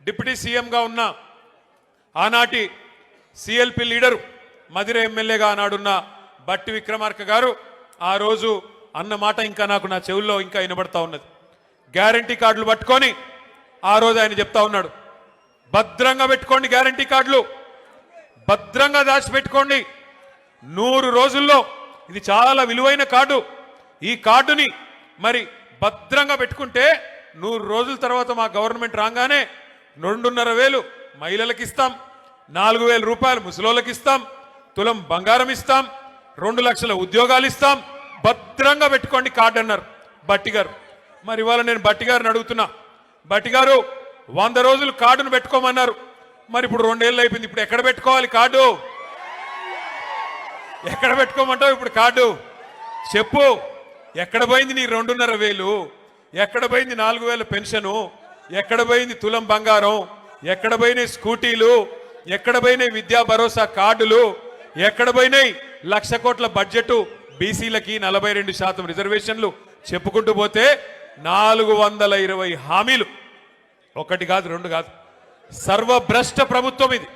Deputy సీఎంగా ఉన్న ఆనాటి సిఎల్పి లీడరు మధిర ఎమ్మెల్యేగా ఆనాడున్న బట్టి విక్రమార్క గారు ఆ రోజు అన్న మాట ఇంకా నాకు నా చెవుల్లో ఇంకా వినబడతా ఉన్నది. గ్యారంటీ కార్డులు పట్టుకొని ఆ రోజు ఆయన చెప్తా ఉన్నాడు, భద్రంగా పెట్టుకోండి, గ్యారంటీ కార్డులు భద్రంగా దాచిపెట్టుకోండి. 100 రోజుల్లో ఇది చాలా విలువైన కార్డు. ఈ కార్డుని మరి భద్రంగా పెట్టుకుంటే 100 రోజుల తర్వాత మా గవర్నమెంట్ రాగానే 2,500 మహిళలకు ఇస్తాం, 4,000 రూపాయలు ముసలోళ్ళకి ఇస్తాం, తులం బంగారం ఇస్తాం, 2 లక్షల ఉద్యోగాలు ఇస్తాం, భద్రంగా పెట్టుకోండి కార్డు అన్నారు బట్టి గారు. మరి ఇవాళ నేను బట్టి గారిని అడుగుతున్నా, బట్టి గారు 100 రోజులు కార్డును పెట్టుకోమన్నారు, మరి ఇప్పుడు 2 ఏళ్ళు అయిపోయింది, ఇప్పుడు ఎక్కడ పెట్టుకోవాలి కార్డు? ఎక్కడ పెట్టుకోమంటావు ఇప్పుడు కార్డు? చెప్పు. ఎక్కడ పోయింది నీ 2,500? ఎక్కడ పోయింది 4,000 పెన్షను? ఎక్కడ పోయింది తులం బంగారం? ఎక్కడ పోయినాయి స్కూటీలు? ఎక్కడ పోయినాయి విద్యా భరోసా కార్డులు? ఎక్కడ పోయినాయి 1,00,000 కోట్ల బడ్జెట్, బీసీలకి 42% రిజర్వేషన్లు? చెప్పుకుంటూ పోతే 420 హామీలు. ఒకటి కాదు, 2 కాదు. సర్వభ్రష్ట ప్రభుత్వం ఇది.